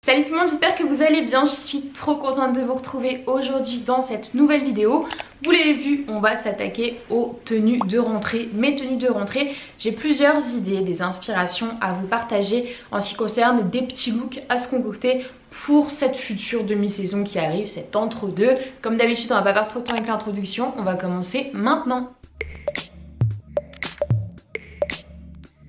Salut tout le monde, j'espère que vous allez bien. Je suis trop contente de vous retrouver aujourd'hui dans cette nouvelle vidéo. Vous l'avez vu, on va s'attaquer aux tenues de rentrée. Mes tenues de rentrée, j'ai plusieurs idées, des inspirations à vous partager en ce qui concerne des petits looks à se concocter pour cette future demi-saison qui arrive, cet entre-deux. Comme d'habitude, on va pas perdre trop de temps avec l'introduction, on va commencer maintenant.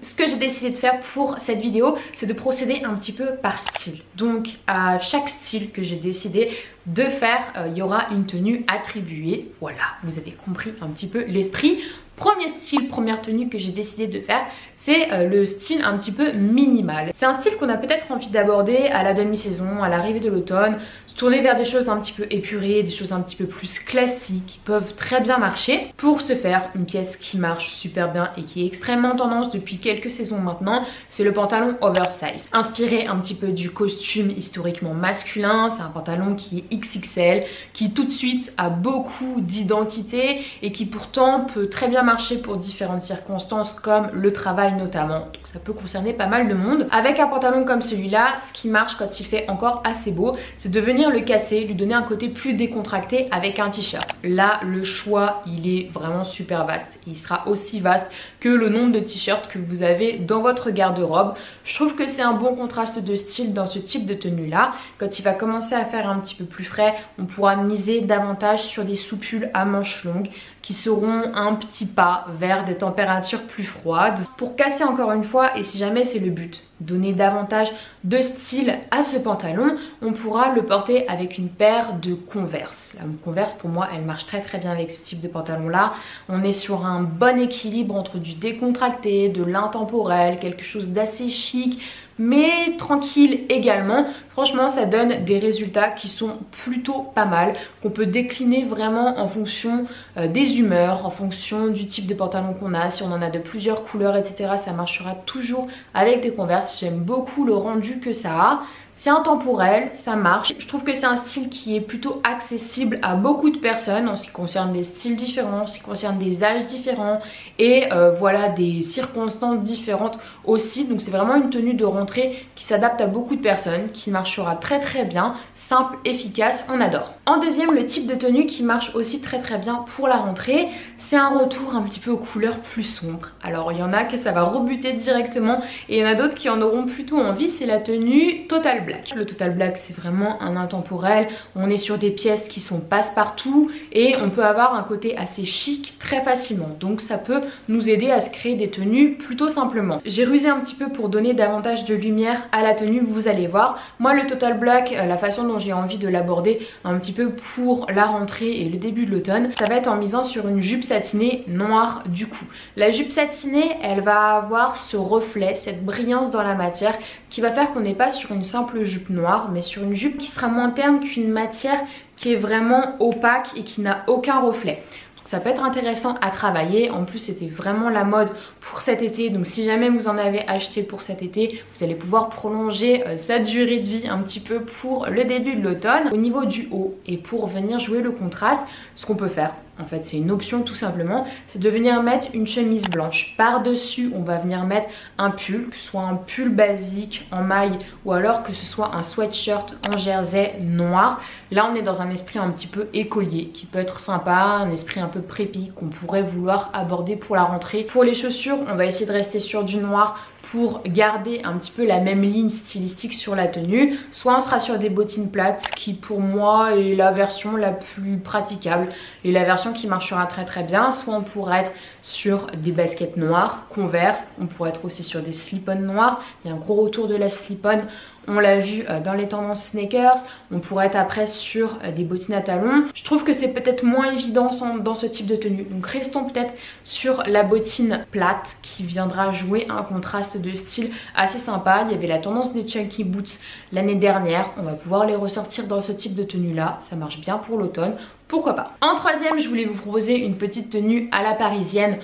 Ce que j'ai décidé de faire pour cette vidéo, c'est de procéder un petit peu par style. Donc à chaque style que j'ai décidé de faire, il y aura une tenue attribuée. Voilà, vous avez compris un petit peu l'esprit. Premier style, première tenue que j'ai décidé de faire, c'est le style un petit peu minimal. C'est un style qu'on a peut-être envie d'aborder à la demi-saison, à l'arrivée de l'automne, se tourner vers des choses un petit peu épurées, des choses un petit peu plus classiques qui peuvent très bien marcher. Pour ce faire, une pièce qui marche super bien et qui est extrêmement tendance depuis quelques saisons maintenant, c'est le pantalon oversize. Inspiré un petit peu du costume historiquement masculin, c'est un pantalon qui est XXL, qui tout de suite a beaucoup d'identité et qui pourtant peut très bien marcher pour différentes circonstances comme le travail notamment, donc ça peut concerner pas mal de monde. Avec un pantalon comme celui-là, ce qui marche quand il fait encore assez beau, c'est de venir le casser, lui donner un côté plus décontracté avec un t-shirt. Là, le choix, il est vraiment super vaste. Il sera aussi vaste que le nombre de t-shirts que vous avez dans votre garde-robe. Je trouve que c'est un bon contraste de style dans ce type de tenue-là. Quand il va commencer à faire un petit peu plus frais, on pourra miser davantage sur des soupules à manches longues qui seront un petit pas vers des températures plus froides pour casser encore une fois, et si jamais c'est le but, donner davantage de style à ce pantalon, on pourra le porter avec une paire de Converse. La Converse pour moi elle marche très bien avec ce type de pantalon là. On est sur un bon équilibre entre du décontracté, de l'intemporel, quelque chose d'assez chic mais tranquille également. Franchement ça donne des résultats qui sont plutôt pas mal, qu'on peut décliner vraiment en fonction des humeurs, en fonction du type de pantalon qu'on a. Si on en a de plusieurs couleurs etc, ça marchera toujours avec des Converse. J'aime beaucoup le rendu que ça a. C'est intemporel, ça marche. Je trouve que c'est un style qui est plutôt accessible à beaucoup de personnes en ce qui concerne des styles différents, en ce qui concerne des âges différents et voilà, des circonstances différentes aussi. Donc c'est vraiment une tenue de rentrée qui s'adapte à beaucoup de personnes, qui marchera très bien, simple, efficace, on adore. En deuxième, le type de tenue qui marche aussi très bien pour la rentrée, c'est un retour un petit peu aux couleurs plus sombres. Alors il y en a que ça va rebuter directement et il y en a d'autres qui en auront plutôt envie, c'est la tenue Total Black. Le Total Black c'est vraiment un intemporel, on est sur des pièces qui sont passe-partout et on peut avoir un côté assez chic très facilement, donc ça peut nous aider à se créer des tenues plutôt simplement. J'ai rusé un petit peu pour donner davantage de lumière à la tenue, vous allez voir. Moi le Total Black, la façon dont j'ai envie de l'aborder un petit peu pour la rentrée et le début de l'automne, ça va être en misant sur une jupe satinée noire du coup. La jupe satinée elle va avoir ce reflet, cette brillance dans la matière qui va faire qu'on n'est pas sur une simple jupe noire mais sur une jupe qui sera moins terne qu'une matière qui est vraiment opaque et qui n'a aucun reflet. Ça peut être intéressant à travailler. En plus c'était vraiment la mode pour cet été, donc si jamais vous en avez acheté pour cet été, vous allez pouvoir prolonger sa durée de vie un petit peu pour le début de l'automne. Au niveau du haut, et pour venir jouer le contraste, ce qu'on peut faire, en fait c'est une option tout simplement, c'est de venir mettre une chemise blanche. Par dessus on va venir mettre un pull, que ce soit un pull basique en maille ou alors que ce soit un sweatshirt en jersey noir. Là on est dans un esprit un petit peu écolier qui peut être sympa, un esprit un peu prépi qu'on pourrait vouloir aborder pour la rentrée. Pour les chaussures on va essayer de rester sur du noir pour garder un petit peu la même ligne stylistique sur la tenue. Soit on sera sur des bottines plates qui pour moi est la version la plus praticable et la version qui marchera très bien. Soit on pourrait être sur des baskets noires, Converse, on pourrait être aussi sur des slip-on noirs. Il y a un gros retour de la slip-on, on l'a vu dans les tendances sneakers. On pourrait être après sur des bottines à talons. Je trouve que c'est peut-être moins évident dans ce type de tenue, donc restons peut-être sur la bottine plate qui viendra jouer un contraste de style assez sympa. Il y avait la tendance des chunky boots l'année dernière, on va pouvoir les ressortir dans ce type de tenue là, ça marche bien pour l'automne, pourquoi pas. En troisième, je voulais vous proposer une petite tenue à la parisienne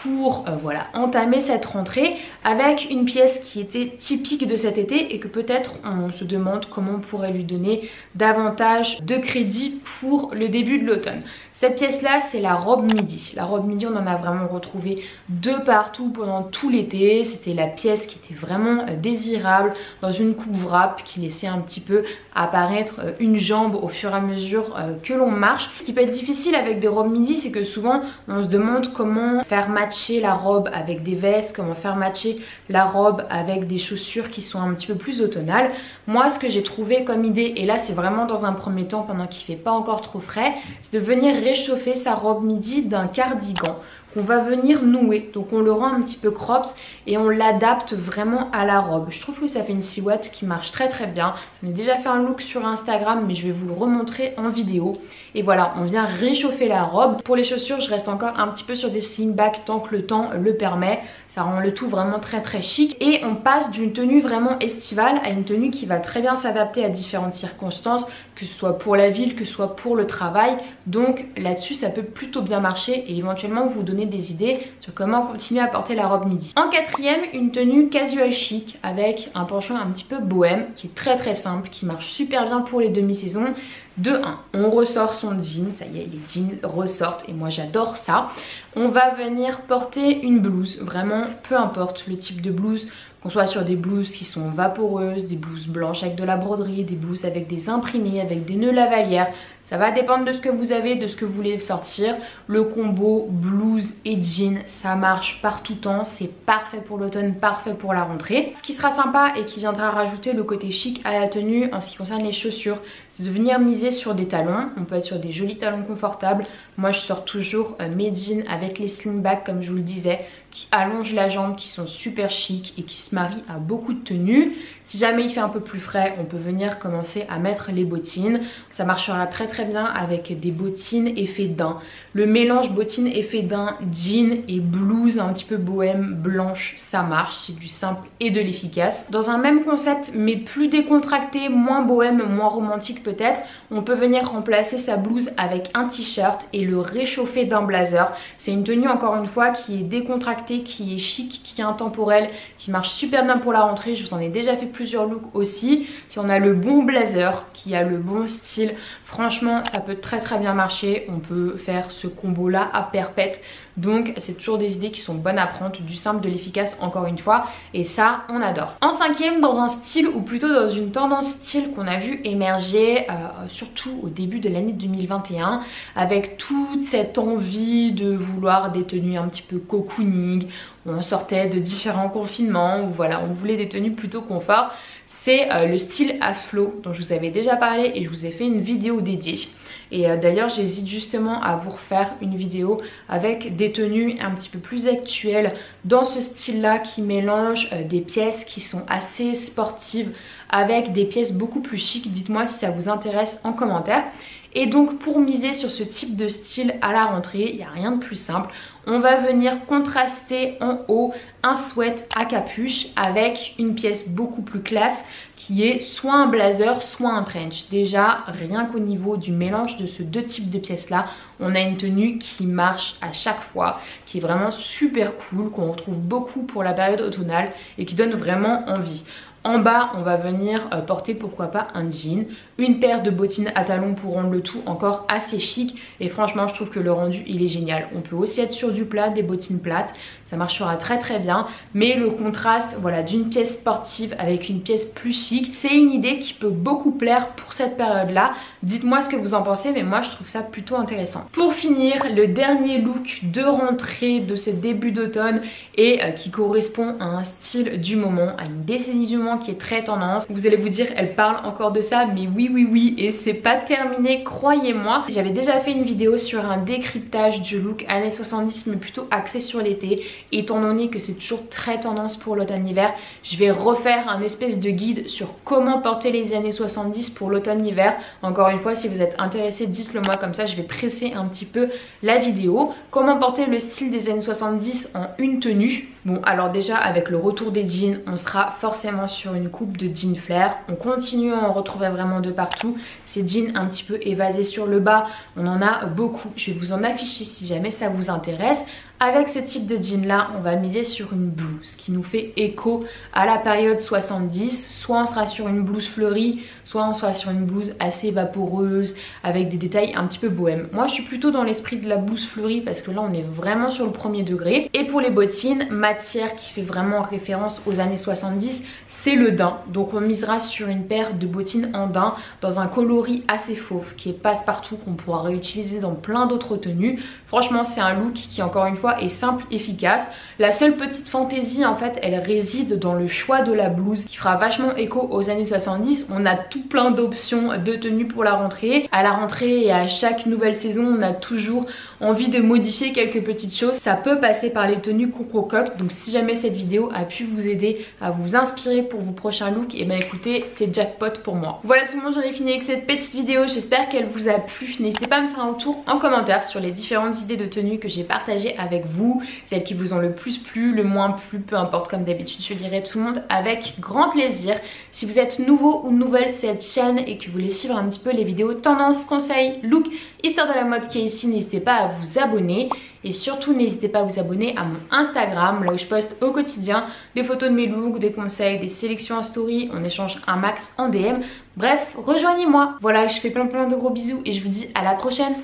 pour voilà, entamer cette rentrée avec une pièce qui était typique de cet été et que peut-être on se demande comment on pourrait lui donner davantage de crédit pour le début de l'automne. Cette pièce là c'est la robe midi. La robe midi on en a vraiment retrouvé de partout pendant tout l'été. C'était la pièce qui était vraiment désirable dans une coupe wrap qui laissait un petit peu apparaître une jambe au fur et à mesure que l'on marche. Ce qui peut être difficile avec des robes midi, c'est que souvent on se demande comment faire matcher la robe avec des vestes, comment faire matcher la robe avec des chaussures qui sont un petit peu plus automnales. Moi ce que j'ai trouvé comme idée, et là c'est vraiment dans un premier temps pendant qu'il fait pas encore trop frais, c'est de venir réchauffer sa robe midi d'un cardigan qu'on va venir nouer. Donc on le rend un petit peu cropped et on l'adapte vraiment à la robe. Je trouve que ça fait une silhouette qui marche très très bien. J'en ai déjà fait un look sur Instagram mais je vais vous le remontrer en vidéo. Et voilà, on vient réchauffer la robe. Pour les chaussures, je reste encore un petit peu sur des slingbacks tant que le temps le permet. Ça rend le tout vraiment très très chic. Et on passe d'une tenue vraiment estivale à une tenue qui va très bien s'adapter à différentes circonstances, que ce soit pour la ville, que ce soit pour le travail. Donc là-dessus, ça peut plutôt bien marcher et éventuellement vous donner des idées sur comment continuer à porter la robe midi. En quatrième, une tenue casual chic avec un penchant un petit peu bohème qui est très très simple, qui marche super bien pour les demi-saisons. De 1, on ressort son jean, ça y est, les jeans ressortent et moi j'adore ça. On va venir porter une blouse, vraiment peu importe le type de blouse, qu'on soit sur des blouses qui sont vaporeuses, des blouses blanches avec de la broderie, des blouses avec des imprimés, avec des nœuds lavalières. Ça va dépendre de ce que vous avez, de ce que vous voulez sortir. Le combo blouse et jean, ça marche par tout temps. C'est parfait pour l'automne, parfait pour la rentrée. Ce qui sera sympa et qui viendra rajouter le côté chic à la tenue en ce qui concerne les chaussures, c'est de venir miser sur des talons. On peut être sur des jolis talons confortables. Moi, je sors toujours mes jeans avec les slingbacks, comme je vous le disais, qui allongent la jambe, qui sont super chic et qui se marient à beaucoup de tenues. Si jamais il fait un peu plus frais, on peut venir commencer à mettre les bottines. Ça marchera très très bien avec des bottines effet daim. Le mélange bottines effet daim, jean et blouse un petit peu bohème blanche, ça marche. C'est du simple et de l'efficace. Dans un même concept mais plus décontracté, moins bohème, moins romantique peut-être, on peut venir remplacer sa blouse avec un t-shirt et le réchauffer d'un blazer. C'est une tenue encore une fois qui est décontractée, qui est chic, qui est intemporelle, qui marche super bien pour la rentrée. Je vous en ai déjà fait plusieurs looks aussi. Si on a le bon blazer, qui a le bon style, franchement ça peut très très bien marcher. On peut faire ce combo là à perpète. Donc c'est toujours des idées qui sont bonnes à prendre, du simple, de l'efficace encore une fois, et ça on adore. En cinquième, dans un style ou plutôt dans une tendance style qu'on a vu émerger surtout au début de l'année 2021, avec toute cette envie de vouloir des tenues un petit peu cocooning, on sortait de différents confinements où voilà, on voulait des tenues plutôt confort. C'est le style Asflo dont je vous avais déjà parlé et je vous ai fait une vidéo dédiée. Et d'ailleurs j'hésite justement à vous refaire une vidéo avec des tenues un petit peu plus actuelles dans ce style là, qui mélange des pièces qui sont assez sportives avec des pièces beaucoup plus chic. Dites-moi si ça vous intéresse en commentaire. Et donc pour miser sur ce type de style à la rentrée, il n'y a rien de plus simple. On va venir contraster en haut un sweat à capuche avec une pièce beaucoup plus classe qui est soit un blazer, soit un trench. Déjà, rien qu'au niveau du mélange de ces deux types de pièces là, on a une tenue qui marche à chaque fois, qui est vraiment super cool, qu'on retrouve beaucoup pour la période automnale et qui donne vraiment envie. En bas, on va venir porter pourquoi pas un jean, une paire de bottines à talons pour rendre le tout encore assez chic. Et franchement, je trouve que le rendu, il est génial. On peut aussi être sur du plat, des bottines plates. Ça marchera très très bien. Mais le contraste, voilà, d'une pièce sportive avec une pièce plus chic, c'est une idée qui peut beaucoup plaire pour cette période-là. Dites-moi ce que vous en pensez, mais moi, je trouve ça plutôt intéressant. Pour finir, le dernier look de rentrée de ce début d'automne et qui correspond à un style du moment, à une décennie du moment qui est très tendance. Vous allez vous dire, elle parle encore de ça, mais oui, et c'est pas terminé, croyez-moi. J'avais déjà fait une vidéo sur un décryptage du look années 70, mais plutôt axé sur l'été. Étant donné que c'est toujours très tendance pour l'automne-hiver, je vais refaire un espèce de guide sur comment porter les années 70 pour l'automne-hiver. Encore une fois, si vous êtes intéressé, dites-le moi, comme ça je vais presser un petit peu la vidéo. Comment porter le style des années 70 en une tenue. Bon, alors déjà avec le retour des jeans, on sera forcément sur une coupe de jean flair. On continue à en retrouver vraiment de partout. Ces jeans un petit peu évasés sur le bas, on en a beaucoup. Je vais vous en afficher si jamais ça vous intéresse. Avec ce type de jean là, on va miser sur une blouse qui nous fait écho à la période 70. Soit on sera sur une blouse fleurie, soit on sera sur une blouse assez vaporeuse avec des détails un petit peu bohème. Moi je suis plutôt dans l'esprit de la blouse fleurie parce que là on est vraiment sur le premier degré. Et pour les bottines, matière qui fait vraiment référence aux années 70, c'est le daim. Donc on misera sur une paire de bottines en daim dans un coloris assez fauve qui est passe-partout, qu'on pourra réutiliser dans plein d'autres tenues. Franchement c'est un look qui encore une fois est simple, efficace. La seule petite fantaisie en fait elle réside dans le choix de la blouse qui fera vachement écho aux années 70. On a tout plein d'options de tenues pour la rentrée. À la rentrée et à chaque nouvelle saison on a toujours envie de modifier quelques petites choses. Ça peut passer par les tenues qu'on concocte. Donc si jamais cette vidéo a pu vous aider à vous inspirer pour vos prochains looks, et ben écoutez, c'est jackpot pour moi. Voilà tout le monde, j'en ai fini avec cette petite vidéo. J'espère qu'elle vous a plu. N'hésitez pas à me faire un retour en commentaire sur les différentes idées de tenues que j'ai partagées avec vous, celles qui vous ont le plus plu, le moins plu, peu importe. Comme d'habitude je lirai tout le monde avec grand plaisir. Si vous êtes nouveau ou nouvelle sur cette chaîne et que vous voulez suivre un petit peu les vidéos tendances, conseils, look, histoire de la mode qui est ici, n'hésitez pas à vous abonner. Et surtout n'hésitez pas à vous abonner à mon Instagram, là où je poste au quotidien des photos de mes looks, des conseils, des sélections en story, on échange un max en DM. Bref, rejoignez-moi. Voilà, je fais plein de gros bisous et je vous dis à la prochaine.